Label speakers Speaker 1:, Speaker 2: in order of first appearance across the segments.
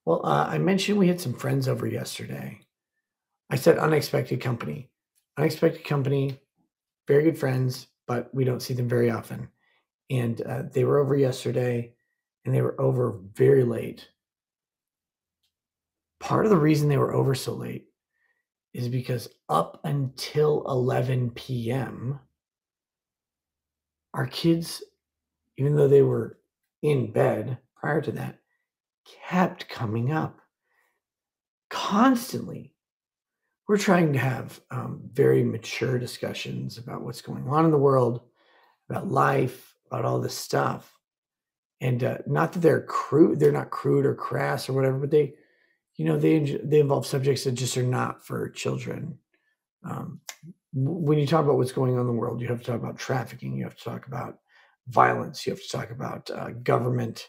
Speaker 1: Well, I mentioned we had some friends over yesterday. I said unexpected company. Unexpected company, very good friends, but we don't see them very often. And they were over yesterday and they were over very late. Part of the reason they were over so late is because up until 11 p.m., our kids, even though they were in bed prior to that, kept coming up constantly. We're trying to have very mature discussions about what's going on in the world, about life, about all this stuff. And not that they're not crude or crass or whatever, but they involve subjects that just are not for children. Um, when you talk about what's going on in the world, you have to talk about trafficking, you have to talk about violence, you have to talk about government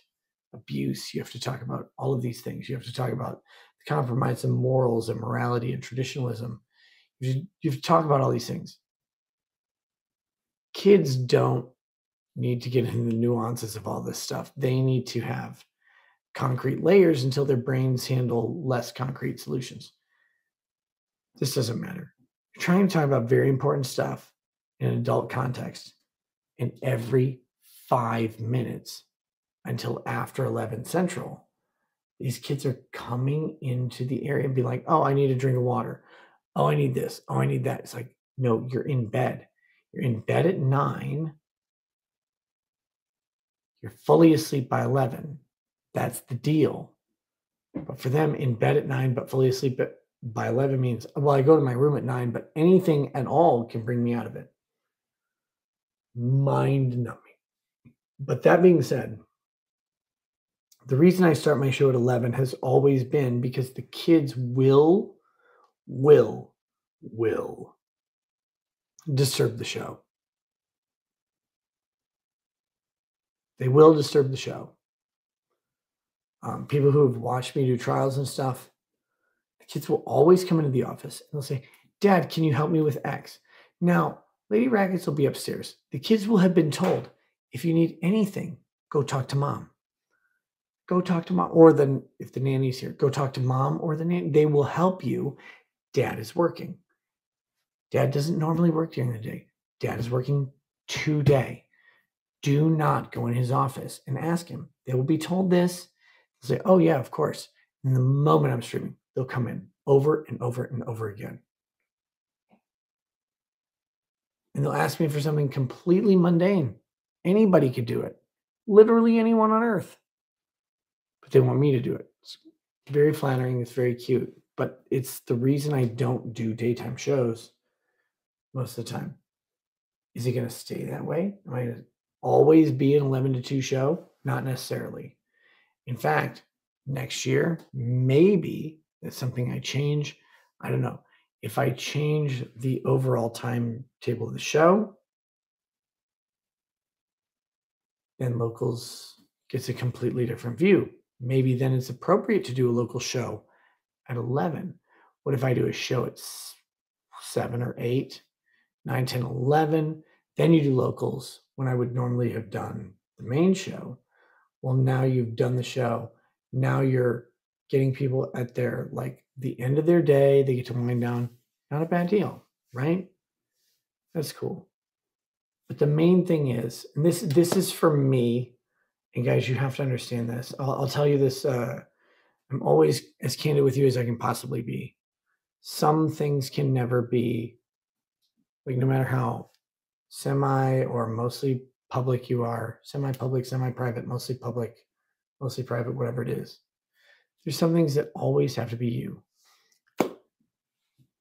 Speaker 1: abuse, you have to talk about all of these things. You have to talk about the compromise of morals and morality and traditionalism. You have to talk about all these things. Kids don't need to get into the nuances of all this stuff. They need to have concrete layers until their brains handle less concrete solutions. This doesn't matter. You're trying to talk about very important stuff in an adult context, and every 5 minutes until after 11 Central, these kids are coming into the area and be like, oh, I need a drink of water. Oh, I need this. Oh, I need that. It's like, no, you're in bed. You're in bed at 9. You're fully asleep by 11. That's the deal. But for them, in bed at 9, but fully asleep by 11 means, well, I go to my room at 9, but anything at all can bring me out of it. Mind numbing. But that being said, the reason I start my show at 11 has always been because the kids will disturb the show. They will disturb the show. People who have watched me do trials and stuff, the kids will always come into the office and they'll say, Dad, can you help me with X? Now, Lady Rackets will be upstairs. The kids will have been told, if you need anything, go talk to mom. Go talk to mom. Or then if the nanny's here, go talk to mom or the nanny. They will help you. Dad is working. Dad doesn't normally work during the day. Dad is working today. Do not go in his office and ask him. They will be told this. They'll say, oh, yeah, of course. And the moment I'm streaming, they'll come in over and over and over again. And they'll ask me for something completely mundane. Anybody could do it. Literally anyone on earth. But they want me to do it. It's very flattering. It's very cute. But it's the reason I don't do daytime shows most of the time. Is it going to stay that way? Am I going to always be an 11 to 2 show? Not necessarily. In fact, next year, maybe that's something I change. I don't know. If I change the overall timetable of the show, then locals gets a completely different view. Maybe then it's appropriate to do a local show at 11. What if I do a show at 7 or 8, 9, 10, 11? Then you do locals when I would normally have done the main show. Well, now you've done the show. Now you're getting people at their, like, the end of their day. They get to wind down. Not a bad deal, right? That's cool. But the main thing is, and this is for me, and guys, you have to understand this. I'll tell you this. I'm always as candid with you as I can possibly be. Some things can never be, like, no matter how semi or mostly public you are, semi-public, semi-private, mostly public, mostly private, whatever it is. There's some things that always have to be you.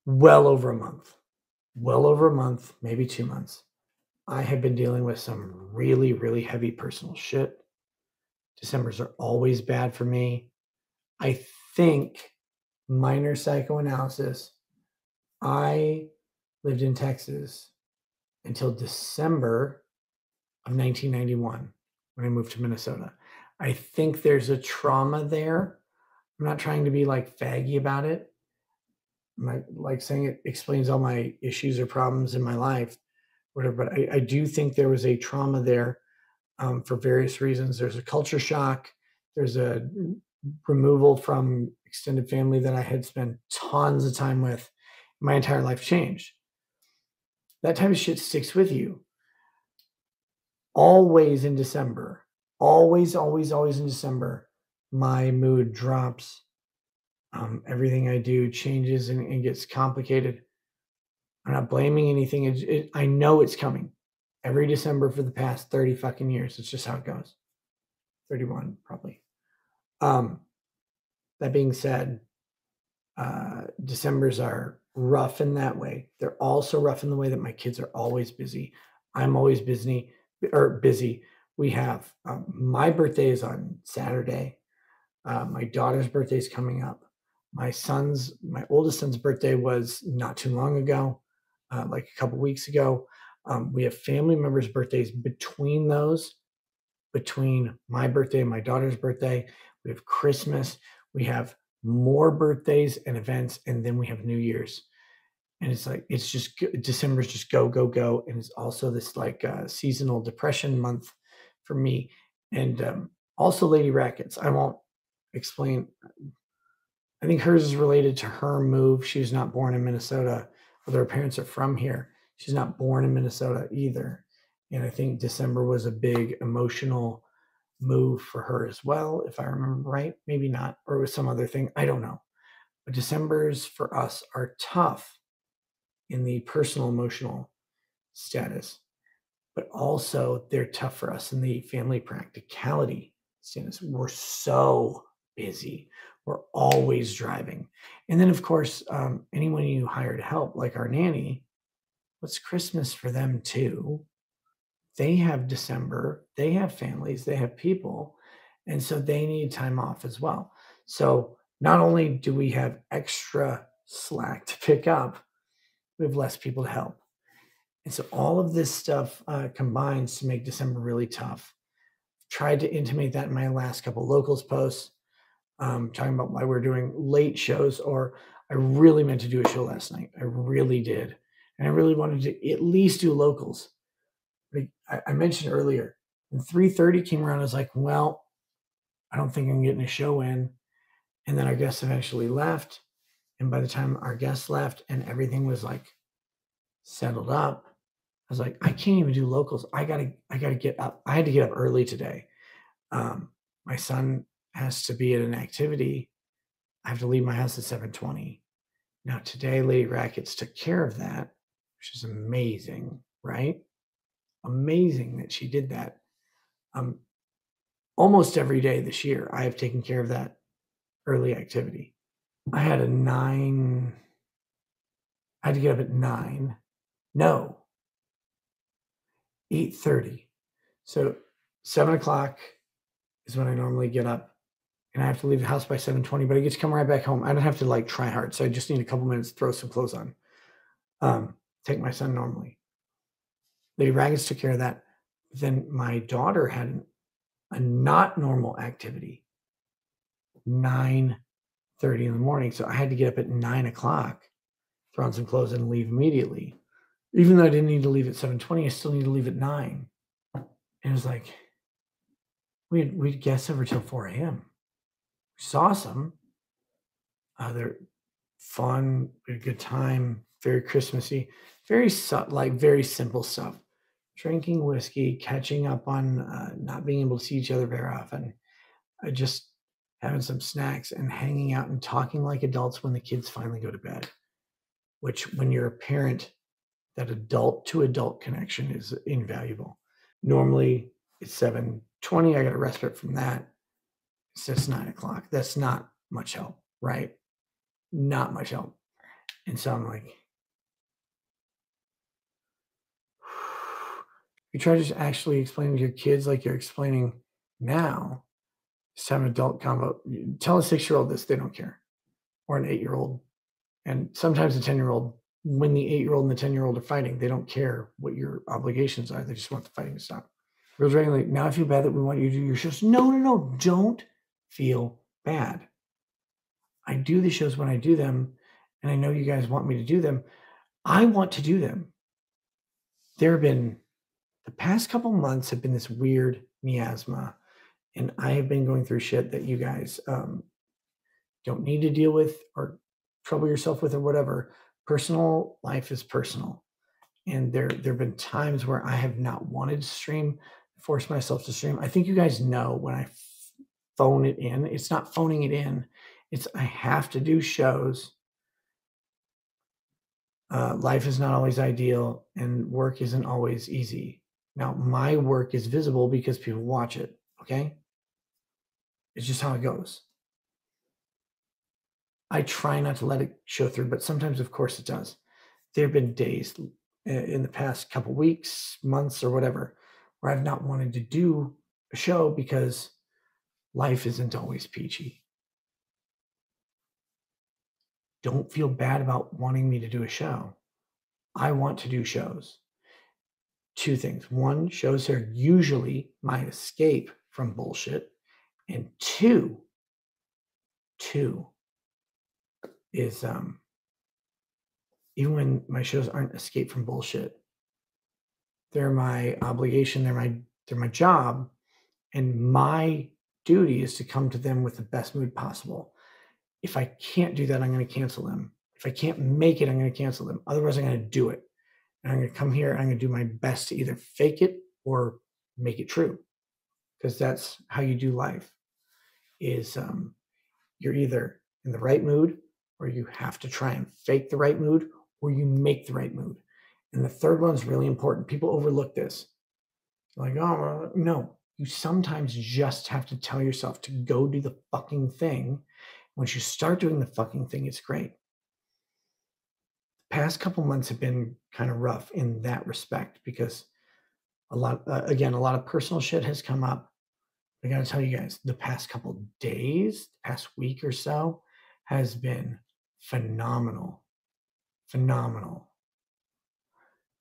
Speaker 1: Well over a month, maybe 2 months. I have been dealing with some really, really heavy personal shit. Decembers are always bad for me. I think minor psychoanalysis. I lived in Texas until December of 1991 when I moved to Minnesota. I think there's a trauma there. I'm not trying to be like faggy about it. I'm not like saying it explains all my issues or problems in my life, whatever. But I do think there was a trauma there for various reasons. There's a culture shock. There's a removal from extended family that I had spent tons of time with. My entire life changed. That type of shit sticks with you. Always in December, always, always, always in December, my mood drops. Everything I do changes and gets complicated. I'm not blaming anything. I know it's coming every December for the past 30 fucking years. It's just how it goes. 31, probably. Um, that being said, Decembers are rough in that way. They're also rough in the way that my kids are always busy. I'm always busy. We have my birthday is on Saturday. My daughter's birthday is coming up. My oldest son's birthday was not too long ago, like a couple weeks ago. We have family members' birthdays between my birthday and my daughter's birthday. We have Christmas. We have more birthdays and events, and then we have New Year's. And it's like December's just go, go, go. And it's also this like seasonal depression month for me. And also Lady Rackets. I won't explain. I think hers is related to her move. She was not born in Minnesota, although her parents are from here. She's not born in Minnesota either. And I think December was a big emotional move for her as well, if I remember right. Maybe not, or it was some other thing. I don't know. But Decembers for us are tough in the personal emotional status, but also they're tough for us in the family practicality status. We're so busy. We're always driving. And then, of course, anyone you hire to help, like our nanny, what's Christmas for them too? They have December, they have families, they have people, and so they need time off as well. So not only do we have extra slack to pick up, we have less people to help. And so all of this stuff combines to make December really tough. Tried to intimate that in my last couple locals posts, talking about why we're doing late shows, or I really meant to do a show last night. I really did. And I really wanted to at least do locals. Like I mentioned earlier, when 3:30 came around, I was like, well, I don't think I'm getting a show in. And then our guests eventually left. And by the time our guests left and everything was like settled up, I was like, I can't even do locals. I gotta get up. I had to get up early today. My son has to be at an activity. I have to leave my house at 7:20. Now today, Lady Rackets took care of that, which is amazing, right? Amazing that she did that. Almost every day this year, I have taken care of that early activity. I had to get up at 9. No, 8:30. So 7:00 is when I normally get up, and I have to leave the house by 7:20, but I get to come right back home. I don't have to like try hard. So I just need a couple minutes to throw some clothes on. Take my son normally. Lady Raggins took care of that. Then my daughter had a not normal activity, 9:30 in the morning. So I had to get up at 9:00, throw on some clothes, and leave immediately. Even though I didn't need to leave at 7:20, I still need to leave at 9. And it was like, we'd guests over till 4 a.m., which is awesome. They're fun, we had a good time, very Christmassy, very simple stuff. Drinking whiskey, catching up on not being able to see each other very often, just having some snacks and hanging out and talking like adults when the kids finally go to bed, which when you're a parent, that adult to adult connection is invaluable. Normally it's 7:20. I got a respite from that. It's just 9:00. That's not much help, right? Not much help. And so I'm like, you try to just actually explain to your kids like you're explaining now. Just have an adult convo. Tell a 6-year-old this, they don't care, or an 8-year-old. And sometimes a 10-year-old, when the 8-year-old and the 10-year-old are fighting, they don't care what your obligations are. They just want the fighting to stop. Girls are like, now I feel bad that we want you to do your shows. No, don't feel bad. I do the shows when I do them, and I know you guys want me to do them. I want to do them. The past couple months have been this weird miasma. And I have been going through shit that you guys don't need to deal with or trouble yourself with or whatever. Personal life is personal. And there have been times where I have not wanted to stream, force myself to stream. I think you guys know when I phone it in, it's not phoning it in. It's I have to do shows. Life is not always ideal and work isn't always easy. Now, my work is visible because people watch it, okay? It's just how it goes. I try not to let it show through, but sometimes, of course, it does. There have been days in the past couple weeks, months, or whatever, where I've not wanted to do a show because life isn't always peachy. Don't feel bad about wanting me to do a show. I want to do shows. Two things. One, shows are usually my escape from bullshit. And two is even when my shows aren't escape from bullshit, they're my obligation, they're my job, and my duty is to come to them with the best mood possible. If I can't do that, I'm going to cancel them. If I can't make it, I'm going to cancel them. Otherwise, I'm going to do it. And I'm going to come here and I'm going to do my best to either fake it or make it true. Because that's how you do life is you're either in the right mood or you have to try and fake the right mood or you make the right mood. And the third one is really important. People overlook this. Like, oh, well, no, you sometimes just have to tell yourself to go do the fucking thing. Once you start doing the fucking thing, it's great. The past couple months have been kind of rough in that respect because a lot of personal shit has come up. I got to tell you guys, the past couple days, past week or so has been phenomenal. Phenomenal.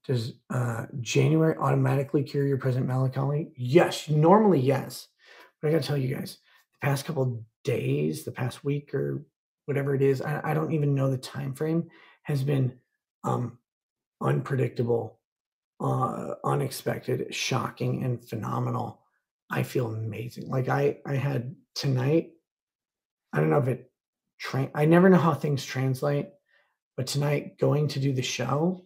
Speaker 1: Does January automatically cure your present melancholy? Yes, normally yes. But I got to tell you guys, the past couple days, the past week or whatever it is, I don't even know the time frame, has been unpredictable, unexpected, shocking, and phenomenal. I feel amazing. Like I had tonight. I don't know if it. I never know how things translate, but tonight going to do the show,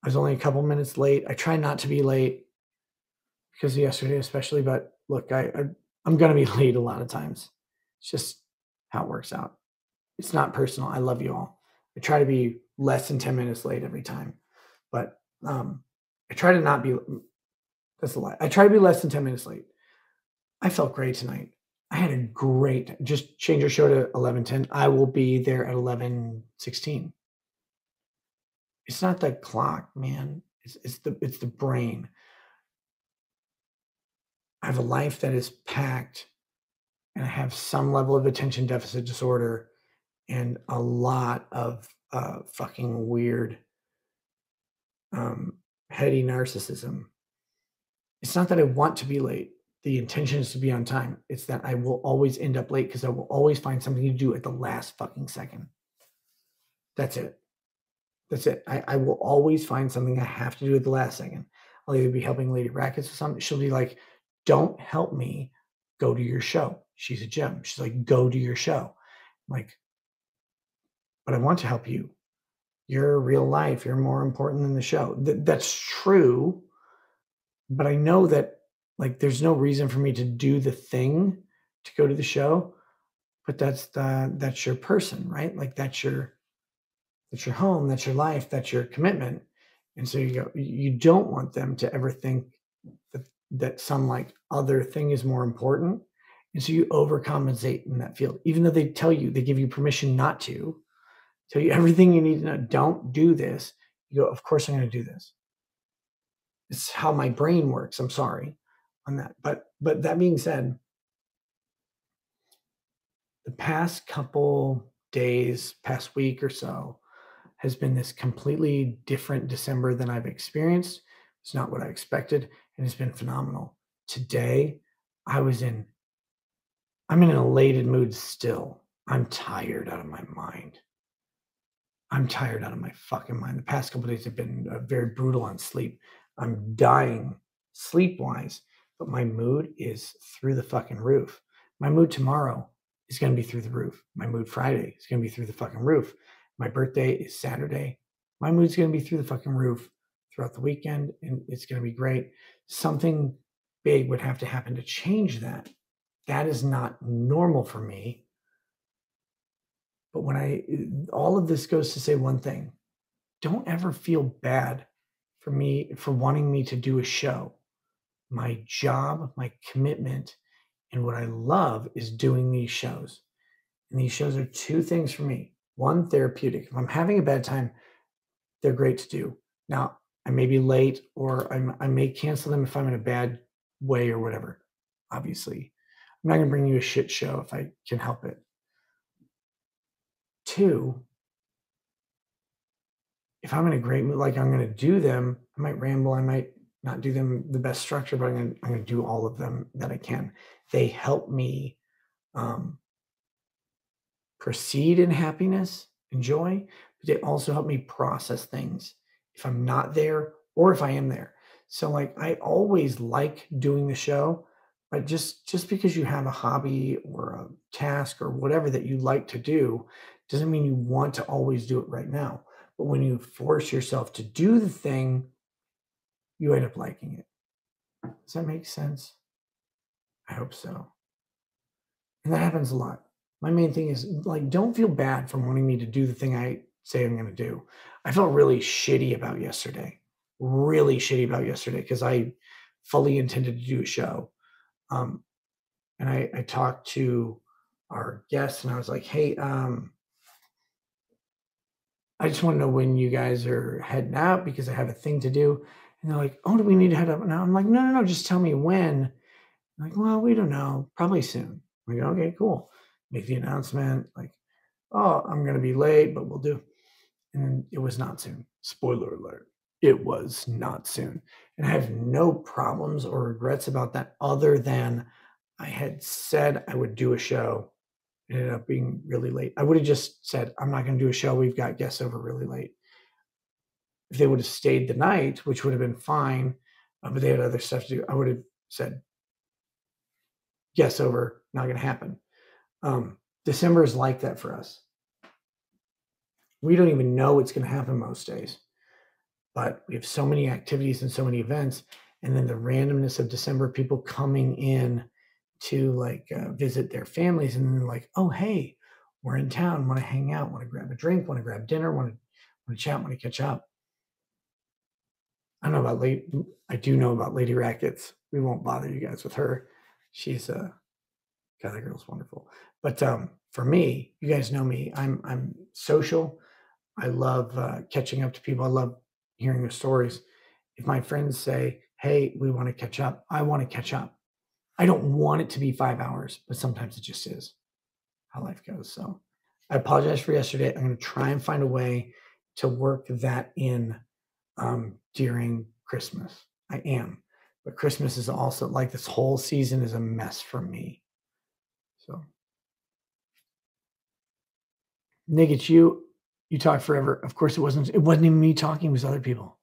Speaker 1: I was only a couple minutes late. I try not to be late because of yesterday, especially. But look, I'm gonna be late a lot of times. It's just how it works out. It's not personal. I love you all. I try to be less than 10 minutes late every time, but I try to not be. That's a lie. I try to be less than 10 minutes late. I felt great tonight. I had a great. Just change your show to 11:10. I will be there at 11:16. It's not the clock, man. It's the brain. I have a life that is packed, and I have some level of attention deficit disorder and a lot of fucking weird, heady narcissism. It's not that I want to be late. The intention is to be on time. It's that I will always end up late because I will always find something to do at the last fucking second. That's it. That's it. I will always find something I have to do at the last second. I'll either be helping Lady Rackets or something. She'll be like, don't help me. Go to your show. She's a gem. She's like, go to your show. I'm like, but I want to help you. You're real life. You're more important than the show. That's true. But I know that like there's no reason for me to do the thing to go to the show. But that's your person, right? Like that's your home, that's your life, that's your commitment. And so you don't want them to ever think that some like other thing is more important. And so you overcompensate in that field, even though they tell you, they give you permission not to, tell you everything you need to know. Don't do this. You go, of course I'm going to do this. It's how my brain works. I'm sorry on that. But that being said, the past couple days, past week or so, has been this completely different December than I've experienced. It's not what I expected, and it's been phenomenal. Today, I'm in an elated mood still. I'm tired out of my mind. I'm tired out of my fucking mind. The past couple of days have been very brutal on sleep. I'm dying sleep-wise but my mood is through the fucking roof. My mood tomorrow is going to be through the roof. My mood Friday is going to be through the fucking roof. My birthday is Saturday. My mood's going to be through the fucking roof throughout the weekend, and it's going to be great. Something big would have to happen to change that. That is not normal for me. But all of this goes to say one thing: don't ever feel bad for wanting me to do a show. My job, my commitment, and what I love is doing these shows. And these shows are two things for me. One, therapeutic. If I'm having a bad time, they're great to do. Now, I may be late or I may cancel them if I'm in a bad way or whatever. Obviously, I'm not going to bring you a shit show if I can help it. Two, if I'm in a great mood, like I'm going to do them, I might ramble, I might not do them the best structure, but I'm going to do all of them that I can. They help me um, proceed in happiness and joy, but they also help me process things if I'm not there or if I am there. So like I always like doing the show, but just because you have a hobby or a task or whatever that you like to do doesn't mean you want to always do it right now. But when you force yourself to do the thing, you end up liking it. Does that make sense? I hope so. And that happens a lot. My main thing is like, don't feel bad for wanting me to do the thing I say I'm going to do. I felt really shitty about yesterday, because I fully intended to do a show. Um, and I talked to our guests and I was like, hey, I just want to know when you guys are heading out because I have a thing to do. And they're like, oh, do we need to head up now? I'm like, no, no, no, just tell me when. I'm like, well, we don't know, probably soon. I'm like, okay, cool. Make the announcement, like, oh, I'm going to be late, but we'll do. And it was not soon. Spoiler alert. It was not soon. And I have no problems or regrets about that other than I had said I would do a show. It ended up being really late. I would have just said, I'm not going to do a show. We've got guests over really late. If they would have stayed the night, which would have been fine, but they had other stuff to do, I would have said, guests over, not going to happen. December is like that for us. We don't even know what's going to happen most days, but we have so many activities and so many events. And then the randomness of December, people coming in to like visit their families, and then like, oh, hey, we're in town, want to hang out, want to grab a drink, want to grab dinner, want to chat, want to catch up. I do know about Lady Rackets. We won't bother you guys with her. She's God, that girl's wonderful. But for me, you guys know me. I'm social. I love catching up to people. I love hearing their stories. If my friends say, hey, we want to catch up, I want to catch up. I don't want it to be 5 hours, but sometimes it just is how life goes. So I apologize for yesterday. I'm going to try and find a way to work that in during Christmas. I am. But Christmas is also like this whole season is a mess for me. So, Nick, it's you. You talk forever. Of course, it wasn't even me talking, it was other people.